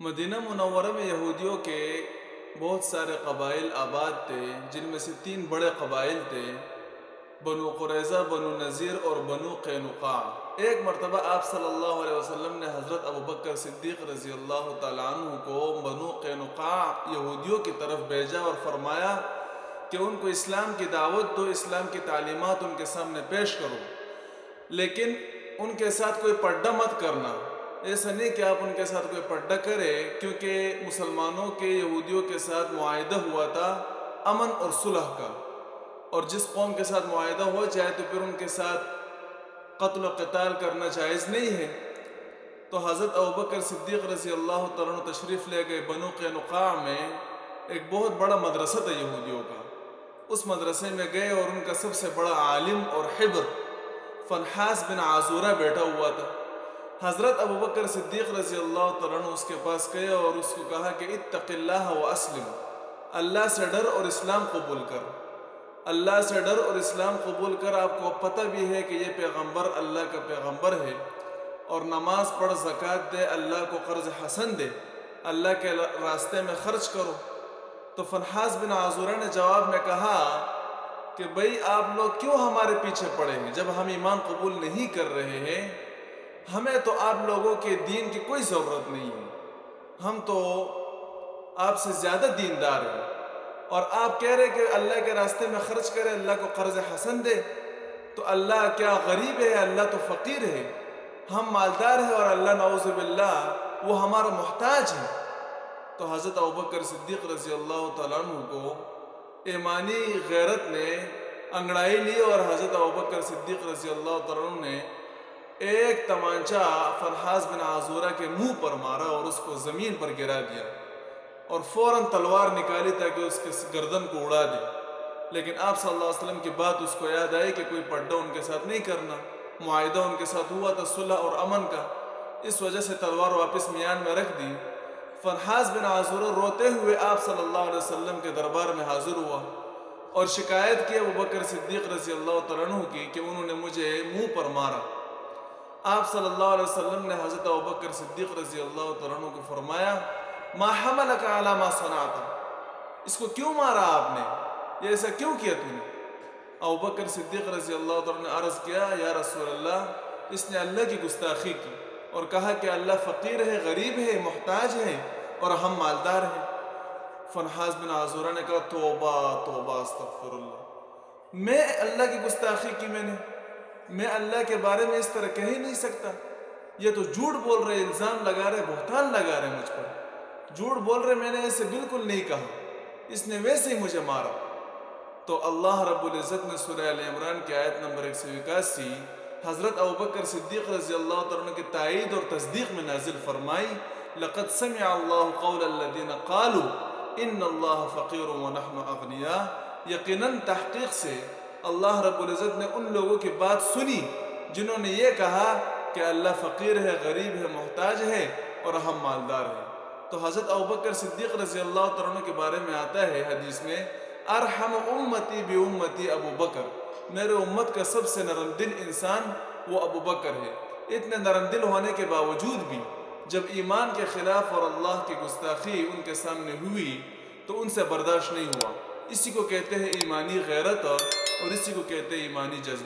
مدینہ منورہ میں یہودیوں کے بہت سارے قبائل آباد تھے، جن میں سے 3 بڑے قبائل تھے: بنو قریظہ، بنو نذیر اور بنو قینقاع۔ ایک مرتبہ آپ صلی اللہ علیہ وسلم نے حضرت ابوبکر صدیق رضی اللہ تعالیٰ عنہ کو بنو قینقاع یہودیوں کی طرف بھیجا اور فرمایا کہ ان کو اسلام کی دعوت دو، اسلام کی تعلیمات ان کے سامنے پیش کرو، لیکن ان کے ساتھ کوئی پردہ مت کرنا۔ ایسا نہیں کہ آپ ان کے ساتھ کوئی پردہ کرے، کیونکہ مسلمانوں کے یہودیوں کے ساتھ معاہدہ ہوا تھا امن اور صلح کا، اور جس قوم کے ساتھ معاہدہ ہو جائے تو پھر ان کے ساتھ قتل و قتال کرنا جائز نہیں ہے۔ تو حضرت ابوبکر صدیق رضی اللہ تعالیٰ عنہ تشریف لے گئے۔ بنو قینقاع میں ایک بہت بڑا مدرسہ تھا یہودیوں کا، اس مدرسے میں گئے اور ان کا سب سے بڑا عالم اور حبر فنحاس بن عازورہ بیٹھا ہوا تھا۔ حضرت ابوبکر صدیق رضی اللہ تعالیٰ عنہ اس کے پاس گئے اور اس کو کہا کہ اتق اللہ و اسلم، اللہ سے ڈر اور اسلام قبول کر، اللہ سے ڈر اور اسلام قبول کر۔ آپ کو پتہ بھی ہے کہ یہ پیغمبر اللہ کا پیغمبر ہے، اور نماز پڑھ، زکوٰۃ دے، اللہ کو قرض حسن دے، اللہ کے راستے میں خرچ کرو۔ تو فنحاس بن عازورہ نے جواب میں کہا کہ بھئی آپ لوگ کیوں ہمارے پیچھے پڑے ہیں؟ جب ہم ایمان قبول نہیں کر رہے ہیں، ہمیں تو آپ لوگوں کے دین کی کوئی ضرورت نہیں ہے، ہم تو آپ سے زیادہ دیندار ہیں، اور آپ کہہ رہے کہ اللہ کے راستے میں خرچ کرے، اللہ کو قرض حسن دے۔ تو اللہ کیا غریب ہے؟ اللہ تو فقیر ہے، ہم مالدار ہیں، اور اللہ نعوذ باللہ وہ ہمارا محتاج ہے۔ تو حضرت ابوبکر صدیق رضی اللہ تعالیٰ عنہ کو ایمانی غیرت نے انگڑائی لی، اور حضرت ابوبکر صدیق رضی اللہ تعالیٰ عنہ نے ایک تمانچہ فنحاس بن عازورہ کے منہ پر مارا اور اس کو زمین پر گرا دیا، اور فوراً تلوار نکالی تاکہ اس کے گردن کو اڑا دے۔ لیکن آپ صلی اللہ علیہ وسلم کی بات اس کو یاد آئی کہ کوئی پردہ ان کے ساتھ نہیں کرنا، معاہدہ ان کے ساتھ ہوا تھا صلح اور امن کا، اس وجہ سے تلوار واپس میان میں رکھ دی۔ فنحاس بن عازورہ روتے ہوئے آپ صلی اللہ علیہ وسلم کے دربار میں حاضر ہوا اور شکایت کی ابوبکر صدیق رضی اللہ تعالیٰ عنہ کی کہ انہوں نے مجھے منہ پر مارا۔ آپ صلی اللہ علیہ وسلم نے حضرت ابوبکر صدیق رضی اللہ تعالیٰ عنہ کو فرمایا ما حملک علی ما صنعت، اس کو کیوں مارا آپ نے؟ یہ ایسا کیوں کیا تم نے؟ ابوبکر صدیق رضی اللہ تعالیٰ عنہ نے عرض کیا یا رسول اللہ، اس نے اللہ کی گستاخی کی اور کہا کہ اللہ فقیر ہے، غریب ہے، محتاج ہے، اور ہم مالدار ہیں۔ فنحاس بن عازورہ نے کہا توبہ توبہ استغفر اللہ، میں اللہ کی گستاخی کی؟ میں اللہ کے بارے میں اس طرح کہہ ہی نہیں سکتا۔ یہ تو جھوٹ بول رہے، الزام لگا رہے، بہتان لگا رہے مجھ پر، جھوٹ بول رہے، میں نے ایسے بالکل نہیں کہا، اس نے ویسے ہی مجھے مارا۔ تو اللہ رب العزت نے سورہ آل عمران کی آیت نمبر 181 حضرت ابوبکر صدیق رضی اللہ تعالیٰ عنہ کی تائید اور تصدیق میں نازل فرمائی لقد سمع اللہ قول الذین قالوا ان اللہ فقیر ونحن اغنیاء، یقیناً تحقیق سے اللہ رب العزت نے ان لوگوں کی بات سنی جنہوں نے یہ کہا کہ اللہ فقیر ہے، غریب ہے، محتاج ہے، اور ہم مالدار ہیں۔ تو حضرت ابوبکر صدیق رضی اللہ تعالیٰ عنہ کے بارے میں آتا ہے حدیث میں ارحم امتی بی امتی ابو بکر، میرے امت کا سب سے نرم دل انسان وہ ابو بکر ہے۔ اتنے نرم دل ہونے کے باوجود بھی جب ایمان کے خلاف اور اللہ کی گستاخی ان کے سامنے ہوئی تو ان سے برداشت نہیں ہوا۔ اسی کو کہتے ہیں ایمانی غیرت، اور اسی کو کہتے ہیں ایمانی جذبہ۔